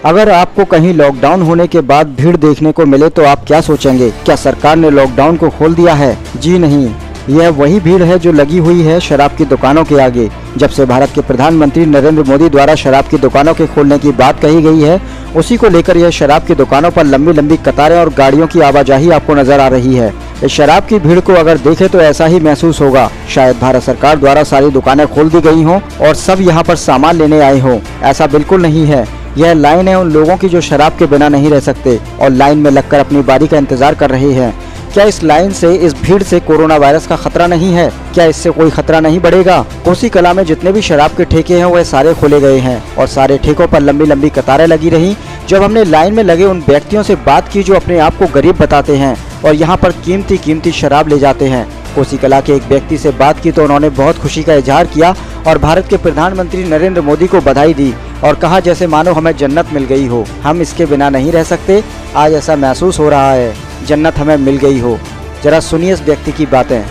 अगर आपको कहीं लॉकडाउन होने के बाद भीड़ देखने को मिले तो आप क्या सोचेंगे? क्या सरकार ने लॉकडाउन को खोल दिया है? जी नहीं, यह वही भीड़ है जो लगी हुई है शराब की दुकानों के आगे। जब से भारत के प्रधानमंत्री नरेंद्र मोदी द्वारा शराब की दुकानों के खोलने की बात कही गई है, उसी को लेकर यह शराब की दुकानों पर लंबी लंबी कतारें और गाड़ियों की आवाजाही आपको नजर आ रही है। इस शराब की भीड़ को अगर देखें तो ऐसा ही महसूस होगा, शायद भारत सरकार द्वारा सारी दुकानें खोल दी गई हों और सब यहाँ पर सामान लेने आए हों। ऐसा बिल्कुल नहीं है। यह लाइन है उन लोगों की जो शराब के बिना नहीं रह सकते और लाइन में लगकर अपनी बारी का इंतजार कर रहे हैं। क्या इस लाइन से, इस भीड़ से कोरोना वायरस का खतरा नहीं है? क्या इससे कोई खतरा नहीं बढ़ेगा? कोसी कला में जितने भी शराब के ठेके हैं वह सारे खोले गए हैं और सारे ठेकों पर लंबी लंबी कतारें लगी रही। जब हमने लाइन में लगे उन व्यक्तियों से बात की जो अपने आप को गरीब बताते हैं और यहाँ पर कीमती कीमती शराब ले जाते हैं, कोसी कला के एक व्यक्ति से बात की तो उन्होंने बहुत खुशी का इजहार किया और भारत के प्रधानमंत्री नरेंद्र मोदी को बधाई दी और कहा जैसे मानो हमें जन्नत मिल गई हो, हम इसके बिना नहीं रह सकते। आज ऐसा महसूस हो रहा है जन्नत हमें मिल गई हो। जरा सुनिए इस व्यक्ति की बातें।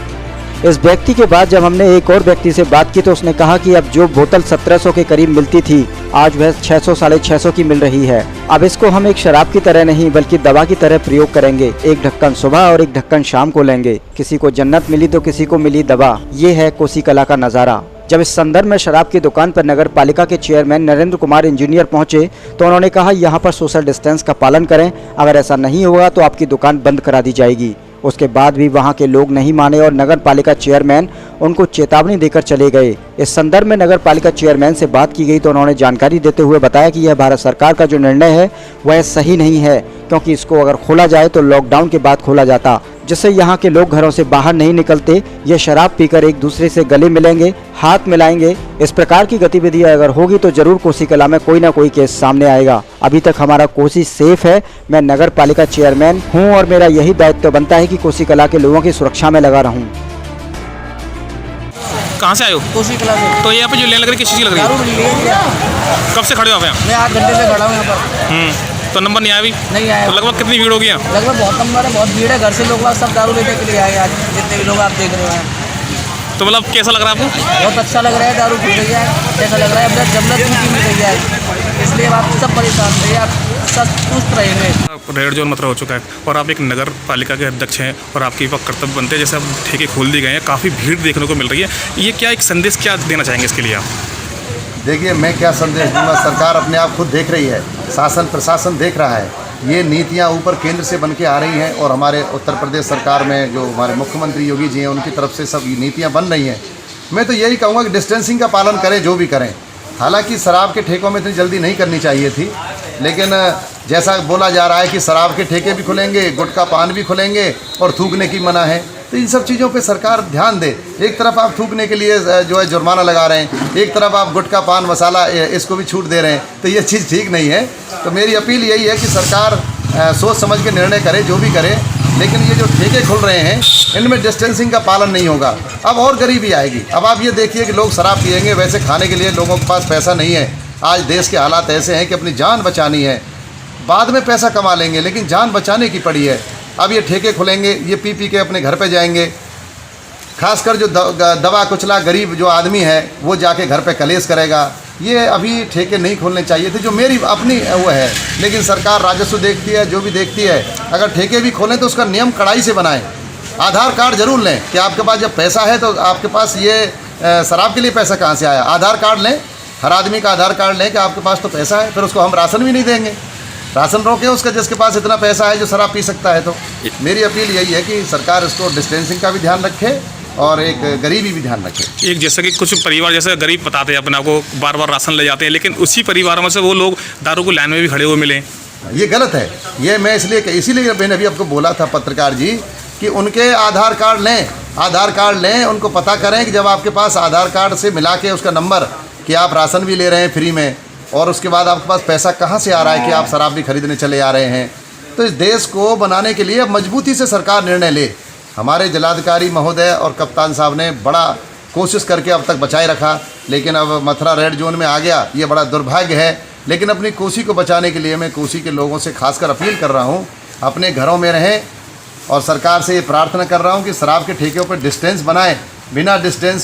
इस व्यक्ति के बाद जब हमने एक और व्यक्ति से बात की तो उसने कहा कि अब जो बोतल 1700 के करीब मिलती थी, आज वह 600 साढ़े 600 की मिल रही है। अब इसको हम एक शराब की तरह नहीं बल्कि दवा की तरह प्रयोग करेंगे। एक ढक्कन सुबह और एक ढक्कन शाम को लेंगे। किसी को जन्नत मिली तो किसी को मिली दवा। ये है कोसी कला का नज़ारा। जब इस संदर्भ में शराब की दुकान पर नगर पालिका के चेयरमैन नरेंद्र कुमार इंजीनियर पहुंचे तो उन्होंने कहा यहाँ पर सोशल डिस्टेंस का पालन करें, अगर ऐसा नहीं होगा तो आपकी दुकान बंद करा दी जाएगी। उसके बाद भी वहां के लोग नहीं माने और नगर पालिका चेयरमैन उनको चेतावनी देकर चले गए। इस संदर्भ में नगर पालिका चेयरमैन से बात की गई तो उन्होंने जानकारी देते हुए बताया कि यह भारत सरकार का जो निर्णय है वह सही नहीं है, क्योंकि इसको अगर खोला जाए तो लॉकडाउन के बाद खोला जाता, जिससे यहाँ के लोग घरों से बाहर नहीं निकलते। ये शराब पीकर एक दूसरे से गले मिलेंगे, हाथ मिलाएंगे। इस प्रकार की गतिविधियां अगर होगी तो जरूर कोसी कला में कोई ना कोई केस सामने आएगा। अभी तक हमारा कोसी सेफ है। मैं नगर पालिका चेयरमैन हूँ और मेरा यही दायित्व बनता है कि कोसी कला के लोगों की सुरक्षा में लगा रहूँ। कहाँ से आए हो? कोसी कला से। तो यहाँ पे जो लेन लग रही है किस चीज़ की लग रही है? दारू ले लिया। कब से खड़े हो आप यहाँ? मैं 8 घंटे से खड़ा हूँ यहाँ पर। तो नंबर नहीं आया अभी? नहीं आया। तो लगभग कितनी भीड़ होगी यहाँ? लगभग बहुत नंबर है, बहुत भीड़ है। घर से लोग सब दारू लेने के लिए आए आज, जितने भी लोग आप देख रहे हैं। तो मतलब कैसा लग रहा है आपको? बहुत अच्छा लग रहा है। दारू पी रही है, ऐसा लग रहा है अब जन्नत की मिल रही है। इसलिए आप सब परेशान रहिए, आप सब सुस्त रहेंगे। रेड जोन मतलब हो चुका है और आप एक नगर पालिका के अध्यक्ष हैं और आपकी वक्त कर्तव्य बनते हैं, जैसे अब ठेके खोल दिए गए हैं, काफ़ी भीड़ देखने को मिल रही है। ये क्या एक संदेश क्या देना चाहेंगे इसके लिए आप? देखिए, मैं क्या संदेश दूंगा, सरकार अपने आप खुद देख रही है, शासन प्रशासन देख रहा है। ये नीतियाँ ऊपर केंद्र से बन के आ रही हैं और हमारे उत्तर प्रदेश सरकार में जो हमारे मुख्यमंत्री योगी जी हैं उनकी तरफ से सब नीतियाँ बन रही हैं। मैं तो यही कहूँगा कि डिस्टेंसिंग का पालन करें, जो भी करें। हालांकि शराब के ठेकों में इतनी जल्दी नहीं करनी चाहिए थी, लेकिन जैसा बोला जा रहा है कि शराब के ठेके भी खुलेंगे, गुटखा पान भी खुलेंगे और थूकने की मना है, तो इन सब चीज़ों पे सरकार ध्यान दे। एक तरफ आप थूकने के लिए जो है जुर्माना लगा रहे हैं, एक तरफ आप गुटखा पान मसाला इसको भी छूट दे रहे हैं, तो ये चीज़ ठीक नहीं है। तो मेरी अपील यही है कि सरकार सोच समझ के निर्णय करे, जो भी करे, लेकिन ये जो ठेके खुल रहे हैं इनमें डिस्टेंसिंग का पालन नहीं होगा। अब और गरीबी आएगी। अब आप ये देखिए कि लोग शराब पिएंगे, वैसे खाने के लिए लोगों के पास पैसा नहीं है। आज देश के हालात ऐसे हैं कि अपनी जान बचानी है, बाद में पैसा कमा लेंगे लेकिन जान बचाने की पड़ी है। अब ये ठेके खुलेंगे, ये पी पी के अपने घर पे जाएंगे। खासकर जो दवा कुचला गरीब जो आदमी है वो जाके घर पे कलेश करेगा। ये अभी ठेके नहीं खोलने चाहिए थे, जो मेरी अपनी वो है। लेकिन सरकार राजस्व देखती है, जो भी देखती है। अगर ठेके भी खोलें तो उसका नियम कड़ाई से बनाएं। आधार कार्ड जरूर लें कि आपके पास जब पैसा है तो आपके पास ये शराब के लिए पैसा कहाँ से आया। आधार कार्ड लें, हर आदमी का आधार कार्ड लें कि आपके पास तो पैसा है, फिर उसको हम राशन भी नहीं देंगे। राशन रोकें उसका जिसके पास इतना पैसा है जो शराब पी सकता है। तो मेरी अपील यही है कि सरकार इसको डिस्टेंसिंग का भी ध्यान रखे और एक गरीबी भी ध्यान रखे। एक जैसे कि कुछ परिवार जैसे गरीब बताते हैं अपने को, बार बार राशन ले जाते हैं, लेकिन उसी परिवारों में से वो लोग दारू को लाइन में भी खड़े हुए मिले। ये गलत है। ये मैं इसीलिए मैंने अभी आपको बोला था पत्रकार जी कि उनके आधार कार्ड लें, आधार कार्ड लें, उनको पता करें कि जब आपके पास आधार कार्ड से मिला के उसका नंबर कि आप राशन भी ले रहे हैं फ्री में और उसके बाद आपके पास पैसा कहाँ से आ रहा है कि आप शराब भी खरीदने चले आ रहे हैं। तो इस देश को बनाने के लिए मजबूती से सरकार निर्णय ले। हमारे जिलाधिकारी महोदय और कप्तान साहब ने बड़ा कोशिश करके अब तक बचाए रखा, लेकिन अब मथुरा रेड जोन में आ गया, ये बड़ा दुर्भाग्य है। लेकिन अपनी कोसी को बचाने के लिए मैं कोसी के लोगों से खासकर अपील कर रहा हूँ, अपने घरों में रहें और सरकार से ये प्रार्थना कर रहा हूँ कि शराब के ठेकों पर डिस्टेंस बनाएं। बिना डिस्टेंस के